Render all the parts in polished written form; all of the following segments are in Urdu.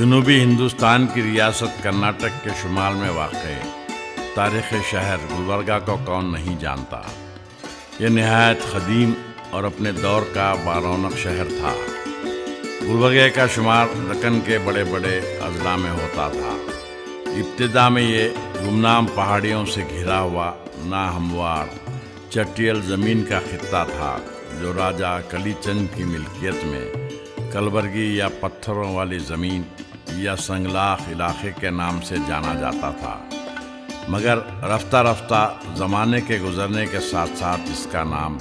جنوبی ہندوستان کی ریاست کرناٹک کے شمال میں واقع تاریخی شہر گلبرگہ کو کون نہیں جانتا۔ یہ نہایت قدیم اور اپنے دور کا بارونق شہر تھا۔ گلبرگہ کا شمار دکن کے بڑے بڑے اضلاع میں ہوتا تھا۔ ابتدا میں یہ گمنام پہاڑیوں سے گھرا ہوا ناہموار چٹیل زمین کا خطہ تھا، جو راجہ کلی چند کی ملکیت میں کلبرگی یا پتھروں والی زمین یا سنگلاخ علاقے کے نام سے جانا جاتا تھا، مگر رفتہ رفتہ زمانے کے گزرنے کے ساتھ ساتھ اس کا نام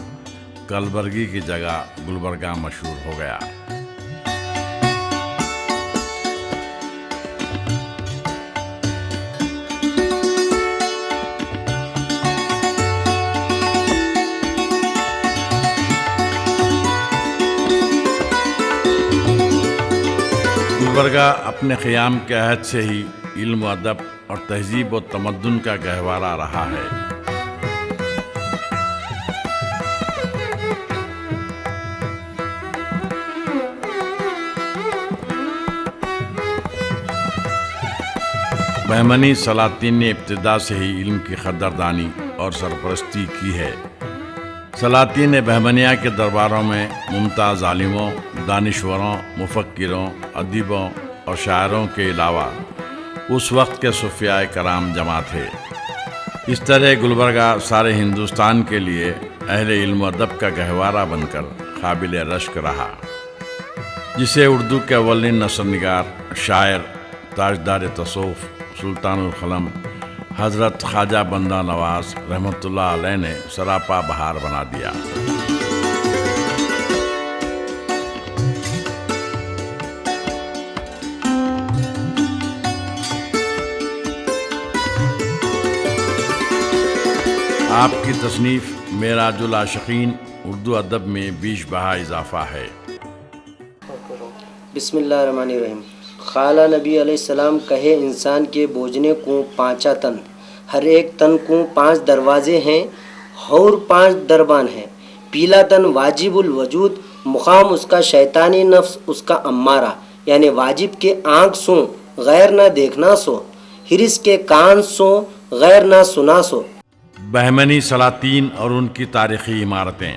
کلبرگی کی جگہ گلبرگہ مشہور ہو گیا۔ گلبرگہ اپنے قیام کے عہد سے ہی علم و ادب اور تہذیب و تمدن کا گہوارہ رہا ہے۔ بہمنی سلاطین نے ابتدا سے ہی علم کی قدردانی اور سرپرستی کی ہے۔ سلاطین بہمنیہ کے درباروں میں ممتاز عالموں، دانشوروں، مفکروں، ادیبوں اور شاعروں کے علاوہ اس وقت کے صوفیاء کرام جمع تھے۔ اس طرح گلبرگہ سارے ہندوستان کے لیے اہل علم و ادب کا گہوارہ بن کر قابل رشک رہا، جسے اردو کے اولین نثر نگار، شاعر، تاجدار تصوف سلطان القلم حضرت خواجہ بندہ نواز رحمۃ اللہ علیہ نے سراپا بہار بنا دیا۔ آپ کی تصنیف معراج العاشقین اردو ادب میں بیش بہا اضافہ ہے۔ بسم اللہ الرحمن الرحیم۔ خالہ نبی علیہ السلام کہے انسان کے بوجھنے کو پانچا تن، ہر ایک تن کو 5 دروازے ہیں اور 5 دربان ہیں۔ پیلا تن واجب الوجود، مقام اس کا شیطانی نفس اس کا امارہ، یعنی واجب کے آنکھ سو غیر نہ دیکھنا سو، حرص کے کان سو غیر نہ سنا سو۔ بہمنی سلاطین اور ان کی تاریخی عمارتیں۔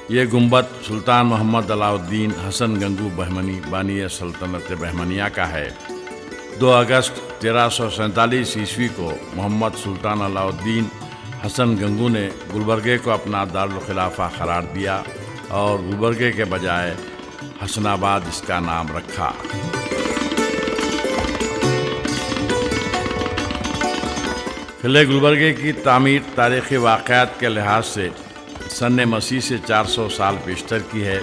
یہ گنبد سلطان محمد علاء الدین حسن گنگو بہمنی بانی سلطنت بہمنیہ کا ہے۔ 2 اگست 1347 عیسوی کو محمد سلطان علاء الدین حسن گنگو نے گلبرگہ کو اپنا دارالخلافہ قرار دیا اور گلبرگہ کے بجائے حسن آباد اس کا نام رکھا۔ قلعہ گلبرگہ کی تعمیر تاریخی واقعات کے لحاظ سے سن مسیح سے 400 سال پیشتر کی ہے،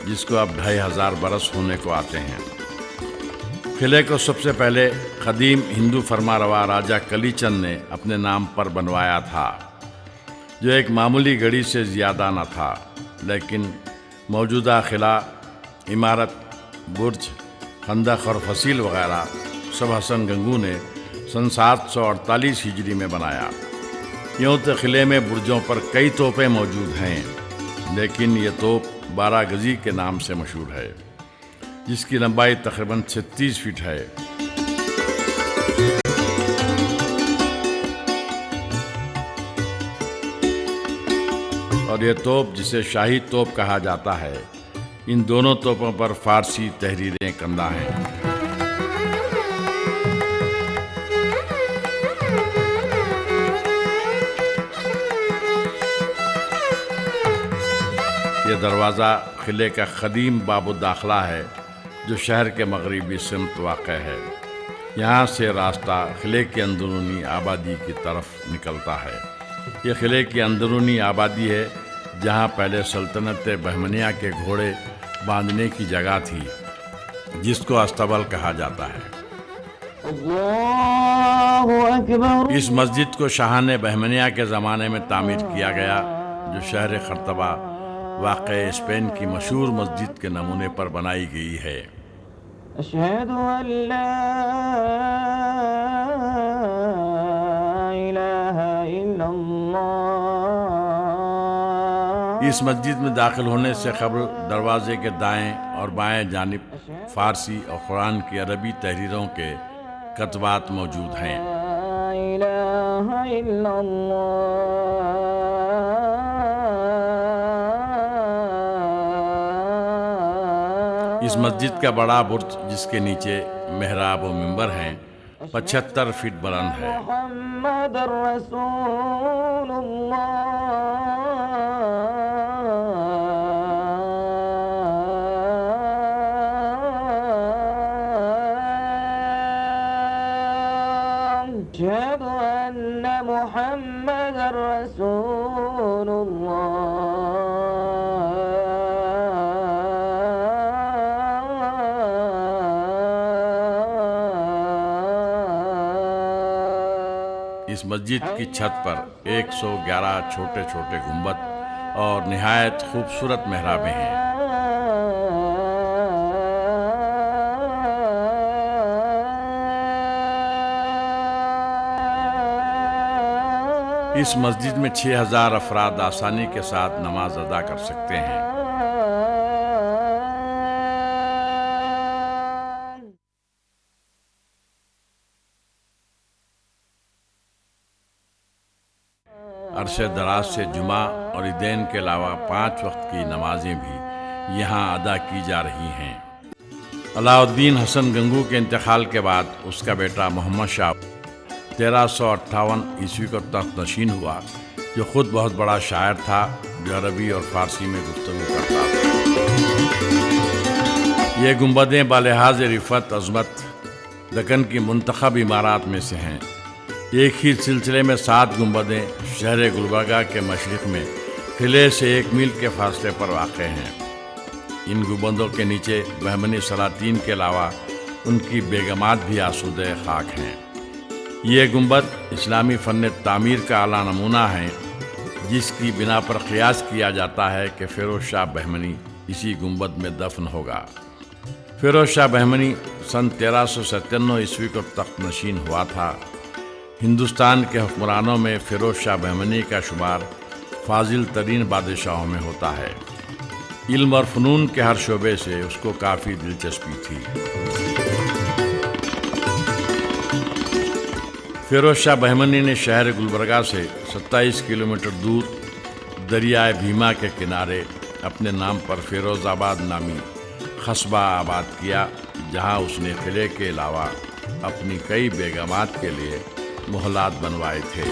جس کو اب 2500 برس ہونے کو آتے ہیں۔ قلعے کو سب سے پہلے قدیم ہندو فرما روا راجہ کلی چند نے اپنے نام پر بنوایا تھا، جو ایک معمولی گڑھی سے زیادہ نہ تھا، لیکن موجودہ قلعہ، عمارت، برج، خندق اور فصیل وغیرہ سب حسن گنگو نے سن 748 ہجری میں بنایا۔ یوں تو قلعے میں برجوں پر کئی توپیں موجود ہیں، لیکن یہ توپ 12 گزی کے نام سے مشہور ہے، جس کی لمبائی تقریباً 36 فٹ ہے۔ اور یہ توپ، جسے شاہی توپ کہا جاتا ہے، ان دونوں توپوں پر فارسی تحریریں کندہ ہیں۔ یہ دروازہ قلعے کا قدیم باب الداخلہ ہے، جو شہر کے مغربی سمت واقع ہے۔ یہاں سے راستہ قلعے کی اندرونی آبادی کی طرف نکلتا ہے۔ یہ قلعے کی اندرونی آبادی ہے، جہاں پہلے سلطنت بہمنیہ کے گھوڑے باندھنے کی جگہ تھی، جس کو استبل کہا جاتا ہے۔ اس مسجد کو شاہان بہمنیہ کے زمانے میں تعمیر کیا گیا، جو شہر قرطبہ واقع اسپین کی مشہور مسجد کے نمونے پر بنائی گئی ہے۔ اشہد ان لا الہ الا اللہ اس مسجد میں داخل ہونے سے قبل دروازے کے دائیں اور بائیں جانب فارسی اور قرآن کی عربی تحریروں کے کتبات موجود ہیں۔ لا الہ الا اللہ۔ اس مسجد کا بڑا برج جس کے نیچے محراب و منبر ہیں 75 فٹ بلند ہے۔ محمد رسول اللہ۔ اشہد ان محمد رسول اس مسجد کی چھت پر 111 چھوٹے چھوٹے گنبد اور نہایت خوبصورت محرابیں ہیں۔ اس مسجد میں 6000 افراد آسانی کے ساتھ نماز ادا کر سکتے ہیں۔ عرصے دراز سے جمعہ اور عیدین کے علاوہ 5 وقت کی نمازیں بھی یہاں ادا کی جا رہی ہیں۔ علاء الدین حسن گنگو کے انتقال کے بعد اس کا بیٹا محمد شاہ 1358 عیسوی کو تخت نشین ہوا، جو خود بہت بڑا شاعر تھا، جو عربی اور فارسی میں گفتگو کرتا تھا۔ یہ گنبدیں بالحاظ رفعت عظمت دکن کی منتخب عمارات میں سے ہیں۔ ایک ہی سلسلے میں 7 گنبدیں شہر گلبرگہ کے مشرق میں قلعے سے 1 میل کے فاصلے پر واقع ہیں۔ ان گنبدوں کے نیچے بہمنی سلاطین کے علاوہ ان کی بیگمات بھی آسودہ خاک ہیں۔ یہ گنبد اسلامی فن تعمیر کا اعلیٰ نمونہ ہیں، جس کی بنا پر قیاس کیا جاتا ہے کہ فیروز شاہ بہمنی اسی گنبد میں دفن ہوگا۔ فیروز شاہ بہمنی سن 1397 عیسوی کو تخت نشین ہوا تھا۔ ہندوستان کے حکمرانوں میں فیروز شاہ بہمنی کا شمار فاضل ترین بادشاہوں میں ہوتا ہے۔ علم اور فنون کے ہر شعبے سے اس کو کافی دلچسپی تھی۔ فیروز شاہ بہمنی نے شہر گلبرگہ سے 27 کلومیٹر دور دریائے بھیما کے کنارے اپنے نام پر فیروز آباد نامی قصبہ آباد کیا، جہاں اس نے قلعے کے علاوہ اپنی کئی بیگمات کے لیے محلات بنوائے تھے۔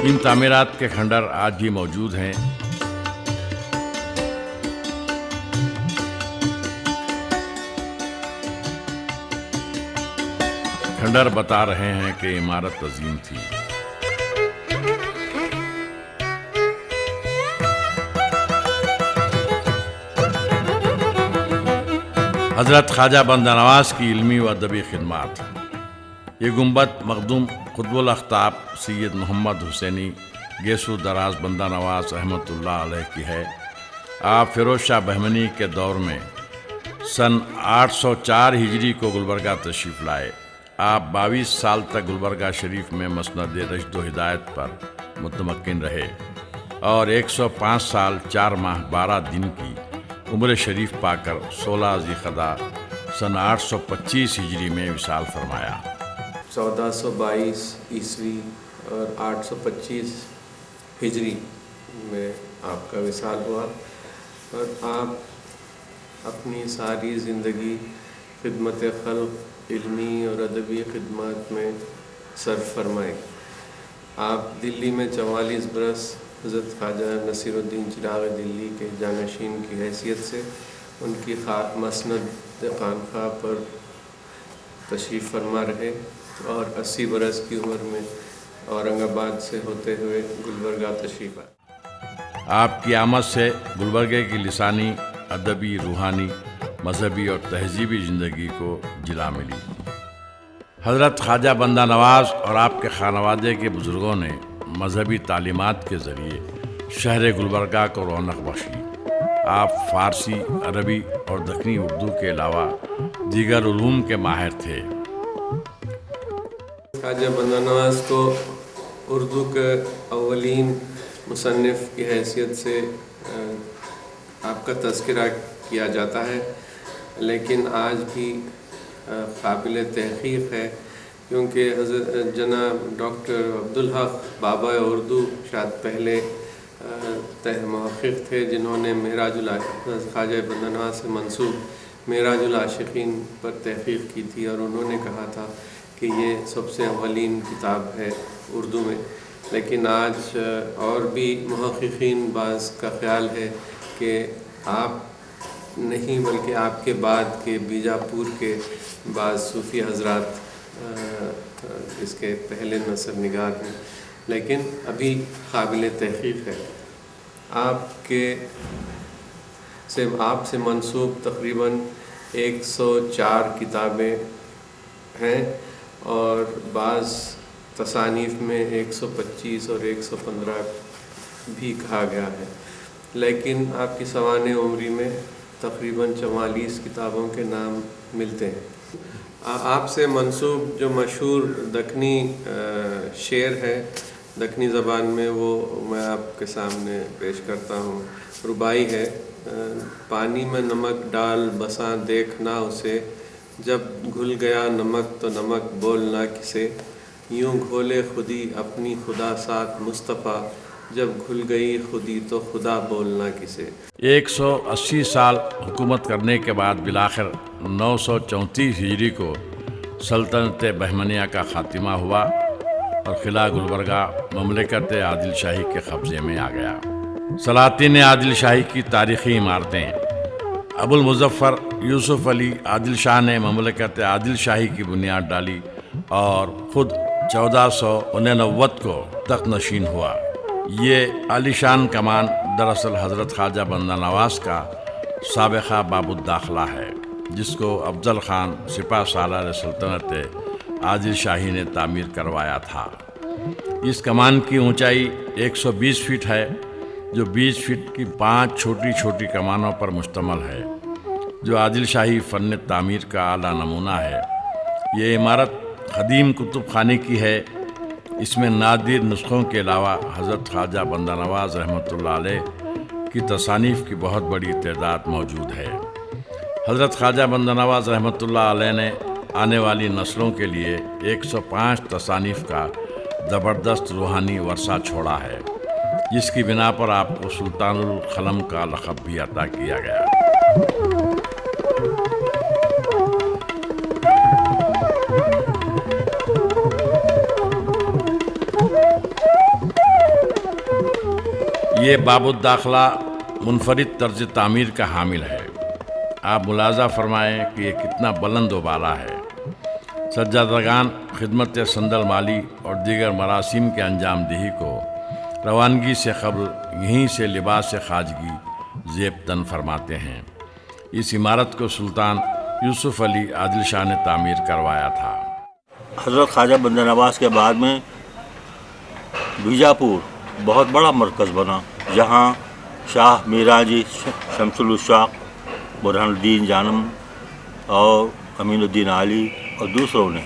ان تعمیرات کے کھنڈر آج بھی موجود ہیں۔ کھنڈر بتا رہے ہیں کہ عمارت عظیم تھی۔ حضرت خواجہ بندہ نواز کی علمی و ادبی خدمات۔ یہ گنبد مخدوم قطب الاقطاب سید محمد حسینی گیسو دراز بندہ نواز رحمۃ اللہ علیہ کی ہے۔ آپ فیروز شاہ بہمنی کے دور میں سن 804 ہجری کو گلبرگہ تشریف لائے۔ آپ 22 سال تک گلبرگہ شریف میں مسند رشد و ہدایت پر متمکن رہے اور 105 سال 4 ماہ 12 دن کی عمر شریف پا کر 16 ذی-القعدہ سن 825 ہجری میں وصال فرمایا۔ 1422 عیسوی اور 825 ہجری میں آپ کا وصال ہوا، اور آپ اپنی ساری زندگی خدمت خلق، علمی اور ادبی خدمات میں صرف فرمائے۔ آپ دلی میں 44 برس حضرت خواجہ نصیر الدین چراغ دلی کے جانشین کی حیثیت سے ان کی مسند خانقاہ پر تشریف فرما رہے، اور 80 برس کی عمر میں اورنگ آباد سے ہوتے ہوئے گلبرگہ تشریف آئے۔ آپ کی آمد سے گلبرگہ کی لسانی، ادبی، روحانی، مذہبی اور تہذیبی زندگی کو جلا ملی۔ حضرت خواجہ بندہ نواز اور آپ کے خانوادے کے بزرگوں نے مذہبی تعلیمات کے ذریعے شہر گلبرگہ کو رونق بخشی۔ آپ فارسی، عربی اور دکنی اردو کے علاوہ دیگر علوم کے ماہر تھے۔ خواجہ بندہ نواز کو اردو کے اولین مصنف کی حیثیت سے آپ کا تذکرہ کیا جاتا ہے، لیکن آج بھی قابل تحقیق ہے، کیونکہ جناب ڈاکٹر عبدالحق بابا اردو شاید پہلے محقق تھے جنہوں نے خواجہ بندہ نواز سے منسوب معراج العاشقین پر تحقیق کی تھی، اور انہوں نے کہا تھا کہ یہ سب سے اولین کتاب ہے اردو میں۔ لیکن آج اور بھی محققین بعض کا خیال ہے کہ آپ نہیں بلکہ آپ کے بعد کے بیجاپور کے بعض صوفی حضرات اس کے پہلے نثر نگار ہیں، لیکن ابھی قابل تحقیق ہے۔ آپ سے منسوب تقریباً 104 کتابیں ہیں، اور بعض تصانیف میں 125 اور 115 بھی کہا گیا ہے، لیکن آپ کی سوانح عمری میں تقریباً 44 کتابوں کے نام ملتے ہیں۔ آپ سے منسوب جو مشہور دکنی شعر ہے دکنی زبان میں، وہ میں آپ کے سامنے پیش کرتا ہوں۔ ربائی ہے: پانی میں نمک ڈال بساں دیکھنا اسے، جب گھل گیا نمک تو نمک بولنا کسے، یوں گھولے خودی اپنی خدا ساتھ مصطفیٰ، جب گھل گئی خودی تو خدا بولنا کسے۔ 180 سال حکومت کرنے کے بعد بالآخر 934 ہجری کو سلطنت بہمنیہ کا خاتمہ ہوا اور قلعہ گلبرگہ مملکت عادل شاہی کے قبضے میں آ گیا۔ سلاطین عادل شاہی کی تاریخی عمارتیں: ابو المظفر یوسف علی عادل شاہ نے مملکت عادل شاہی کی بنیاد ڈالی اور خود 1489 کو تخت نشین ہوا۔ یہ عالی شان کمان دراصل حضرت خواجہ بندہ نواز کا سابقہ باب الداخلہ ہے، جس کو افضل خان سپہ سالار سلطنت عادل شاہی نے تعمیر کروایا تھا۔ اس کمان کی اونچائی 120 فٹ ہے، جو 20 فٹ کی 5 چھوٹی چھوٹی کمانوں پر مشتمل ہے، جو عادل شاہی فن تعمیر کا اعلیٰ نمونہ ہے۔ یہ عمارت قدیم کتب خانے کی ہے۔ اس میں نادر نسخوں کے علاوہ حضرت خواجہ بندہ نواز رحمۃ اللہ علیہ کی تصانیف کی بہت بڑی تعداد موجود ہے۔ حضرت خواجہ بندہ نواز رحمۃ اللہ علیہ نے آنے والی نسلوں کے لیے 105 تصانیف کا زبردست روحانی ورثہ چھوڑا ہے، جس کی بنا پر آپ کو سلطان القلم کا لقب بھی عطا کیا گیا۔ یہ باب الداخلہ منفرد طرز تعمیر کا حامل ہے۔ آپ ملاحظہ فرمائیں کہ یہ کتنا بلند و بالا ہے۔ سجادگان خدمت صندل مالی اور دیگر مراسم کے انجام دہی کو روانگی سے قبل یہیں سے لباس خواجگی زیب تن فرماتے ہیں۔ اس عمارت کو سلطان یوسف علی عادل شاہ نے تعمیر کروایا تھا۔ حضرت خواجہ بندہ نواز کے بعد میں بیجاپور بہت بڑا مرکز بنا، جہاں شاہ میراجی شمس الشاق، برہان الدین جانم اور امین الدین علی اور دوسروں نے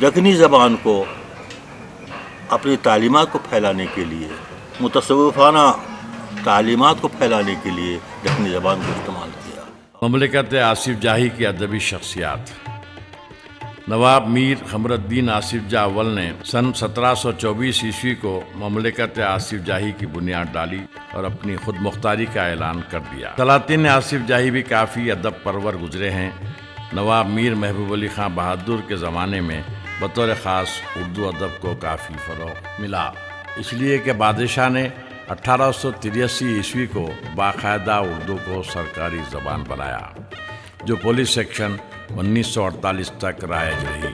دکنی زبان کو اپنی تعلیمات کو پھیلانے کے لیے، متصوفانہ تعلیمات کو پھیلانے کے لیے دکنی زبان کو استعمال کیا۔ مملکت آصف جاہی کی ادبی شخصیات: نواب میر قمر الدین آصف جاہ اول نے سن 1724 عیسوی کو مملکت آصف جاہی کی بنیاد ڈالی اور اپنی خود مختاری کا اعلان کر دیا۔ سلاطین آصف جاہی بھی کافی ادب پرور گزرے ہیں۔ نواب میر محبوب علی خان بہادر کے زمانے میں بطور خاص اردو ادب کو کافی فروغ ملا، اس لیے کہ بادشاہ نے 1883 عیسوی کو باقاعدہ اردو کو سرکاری زبان بنایا، جو پولیس سیکشن 1948 تک رائج رہی۔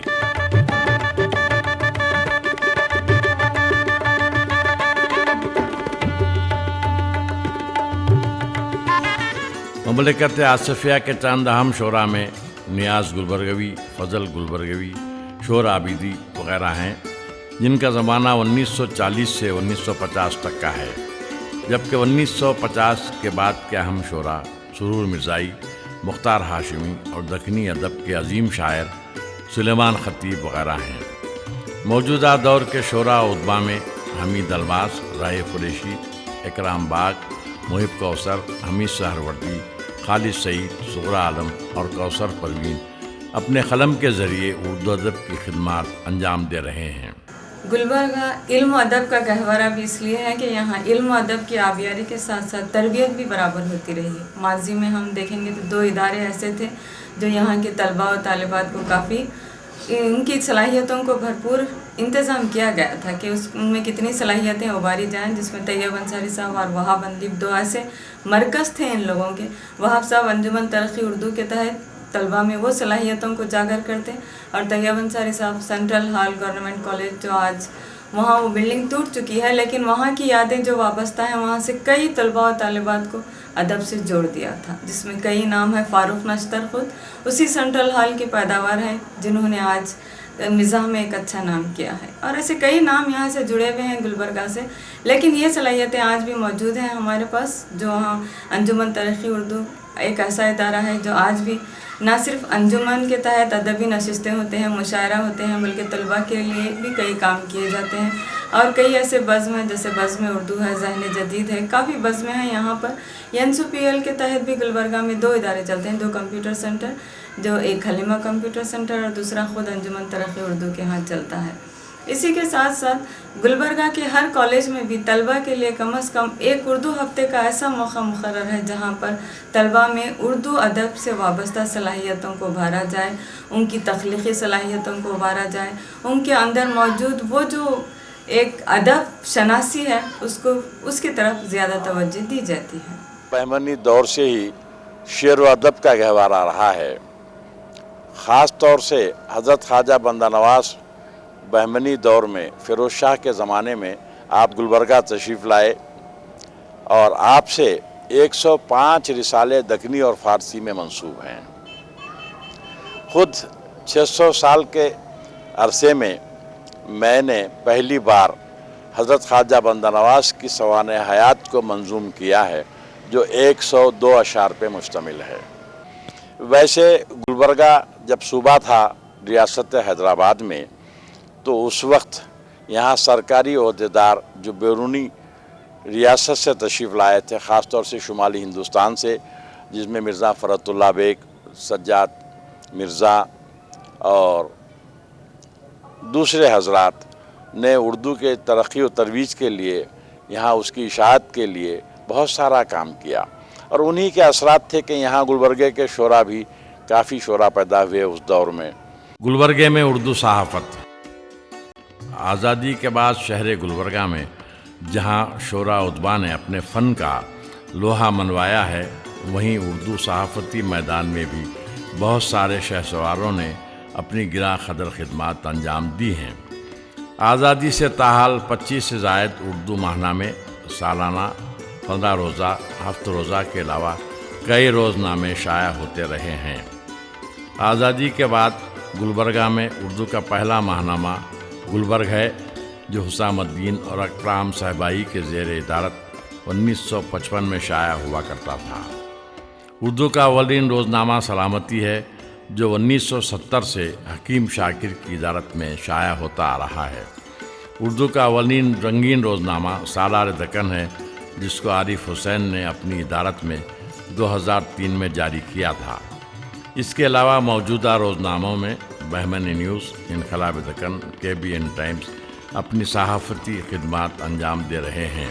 مملکت آصفیہ کے چند اہم شعراء میں نیاز گلبرگوی، فضل گلبرگوی، شور عابدی وغیرہ ہیں، جن کا زمانہ 1940 سے 1950 تک کا ہے، جبکہ 1950 کے بعد کے اہم شعراء سرور مرزائی، مختار ہاشمی اور دکنی ادب کے عظیم شاعر سلیمان خطیب وغیرہ ہیں۔ موجودہ دور کے شورا عدبا میں حمید الباس، راہ قریشی، اکرام باغ، محب کوثر، حمید سہروردی، خالد سعید، صغرا عالم اور کوثر پروین اپنے قلم کے ذریعے اردو ادب کی خدمات انجام دے رہے ہیں۔ گلبرگہ علم و ادب کا گہوارہ بھی اس لیے ہے کہ یہاں علم و ادب کی آبیاری کے ساتھ ساتھ تربیت بھی برابر ہوتی رہی ہے۔ ماضی میں ہم دیکھیں گے تو 2 ادارے ایسے تھے جو یہاں کے طلباء و طالبات کو کافی ان کی صلاحیتوں کو بھرپور انتظام کیا گیا تھا کہ ان میں کتنی صلاحیتیں ابھاری جائیں، جس میں طیب انصاری صاحب اور وہاب اندیب 2 ایسے مرکز تھے ان لوگوں کے۔ وہاب صاحب انجمن ترقی اردو کے تحت طلباء میں وہ صلاحیتوں کو اجاگر کرتے، اور طیب انصاری صاحب سینٹرل ہال گورنمنٹ کالج جو آج وہاں وہ بلڈنگ ٹوٹ چکی ہے، لیکن وہاں کی یادیں جو وابستہ ہیں وہاں سے کئی طلباء و طالبات کو ادب سے جوڑ دیا تھا، جس میں کئی نام ہیں۔ فاروق نشتر خود اسی سینٹرل ہال کی پیداوار ہیں جنہوں نے آج مزاح میں ایک اچھا نام کیا ہے، اور ایسے کئی نام یہاں سے جڑے ہوئے ہیں گلبرگہ سے۔ لیکن یہ صلاحیتیں آج بھی موجود ہیں ہمارے پاس، جو وہاں انجمن ترقی اردو ایک ایسا ادارہ ہے جو آج بھی نہ صرف انجمن کے تحت ادبی نشستیں ہوتے ہیں، مشاعرہ ہوتے ہیں، بلکہ طلباء کے لیے بھی کئی کام کیے جاتے ہیں، اور کئی ایسے بزم ہیں جیسے بزم اردو ہے، ذہن جدید ہے، کافی بزمیں ہیں یہاں پر۔ NSPL کے تحت بھی گلبرگہ میں 2 ادارے چلتے ہیں، 2 کمپیوٹر سینٹر، جو ایک حلیمہ کمپیوٹر سینٹر اور دوسرا خود انجمن ترقی اردو کے ہاں چلتا ہے۔ اسی کے ساتھ ساتھ گلبرگہ کے ہر کالج میں بھی طلباء کے لیے کم از کم ایک اردو ہفتے کا ایسا موقع مقرر ہے جہاں پر طلباء میں اردو ادب سے وابستہ صلاحیتوں کو ابھارا جائے، ان کی تخلیقی صلاحیتوں کو ابھارا جائے، ان کے اندر موجود وہ جو ایک ادب شناسی ہے اس کی طرف زیادہ توجہ دی جاتی ہے۔ بہمنی دور سے ہی شعر و ادب کا گہوارہ رہا ہے۔ خاص طور سے حضرت خواجہ بندہ نواز بہمنی دور میں فیروز شاہ کے زمانے میں آپ گلبرگہ تشریف لائے، اور آپ سے 105 رسالے دکنی اور فارسی میں منسوب ہیں۔ خود 600 سال کے عرصے میں میں نے پہلی بار حضرت خواجہ بندہ نواز کی سوانح حیات کو منظوم کیا ہے، جو 102 اشعار پہ مشتمل ہے۔ ویسے گلبرگہ جب صوبہ تھا ریاست حیدرآباد میں، تو اس وقت یہاں سرکاری عہدیدار جو بیرونی ریاست سے تشریف لائے تھے، خاص طور سے شمالی ہندوستان سے، جس میں مرزا فرت اللہ بیگ، سجاد مرزا اور دوسرے حضرات نے اردو کے ترقی و ترویج کے لیے، یہاں اس کی اشاعت کے لیے بہت سارا کام کیا، اور انہی کے اثرات تھے کہ یہاں گلبرگے کے شعراء بھی کافی شعراء پیدا ہوئے اس دور میں۔ گلبرگے میں اردو صحافت۔ آزادی کے بعد شہر گلبرگہ میں جہاں شعراء ادبا نے اپنے فن کا لوہا منوایا ہے، وہیں اردو صحافتی میدان میں بھی بہت سارے شہسواروں نے اپنی گراں قدر خدمات انجام دی ہیں۔ آزادی سے تاحال 25 سے زائد اردو ماہنامے، سالانہ، 15 روزہ، ہفت روزہ کے علاوہ کئی روزنامے شائع ہوتے رہے ہیں۔ آزادی کے بعد گلبرگہ میں اردو کا پہلا ماہنامہ گلبرگ ہے، جو حسام الدین اور اکرام صاحبائی کے زیر ادارت 1955 میں شائع ہوا کرتا تھا۔ اردو کا اولین روزنامہ سلامتی ہے، جو 1970 سے حکیم شاکر کی ادارت میں شائع ہوتا آ رہا ہے۔ اردو کا اولین رنگین روزنامہ سالار دکن ہے، جس کو عارف حسین نے اپنی ادارت میں 2003 میں جاری کیا تھا۔ اس کے علاوہ موجودہ روزناموں میں بہمنی نیوز، انقلاب دکن، KBN ٹائمز اپنی صحافتی خدمات انجام دے رہے ہیں۔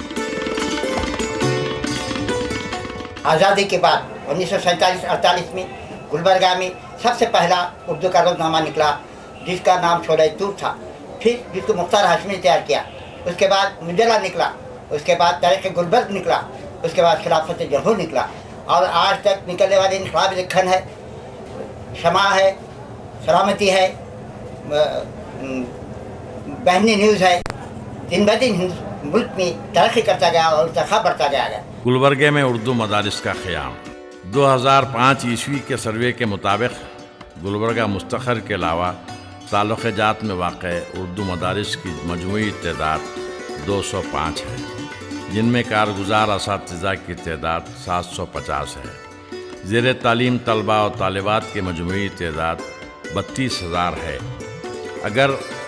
آزادی کے بعد 1947-48 میں گلبرگہ میں سب سے پہلا اردو کا روزنامہ نکلا، جس کا نام شعلہ طور تھا، پھر جس کو مختار ہاشمی نے تیار کیا، اس کے بعد مجلہ نکلا، اس کے بعد تاریخ گلبرگ نکلا، اس کے بعد خلافت جمہور نکلا، اور آج تک نکلنے والے انقلاب دکن ہے، شمع ہے، سلامتی ہے، بہمنی نیوز ہے۔ دن بدن ملک میں ترقی کرتا گیا اور ارتقا بڑھتا گیا۔ گلبرگے میں اردو مدارس کا قیام۔ 2005 عیسوی کے سروے کے مطابق گلبرگہ مستقر کے علاوہ تعلق جات میں واقع اردو مدارس کی مجموعی تعداد 205 ہے، جن میں کارگزار اساتذہ کی تعداد 750 ہے۔ زیر تعلیم طلباء و طالبات کی مجموعی تعداد 32,000 ہے۔ اگر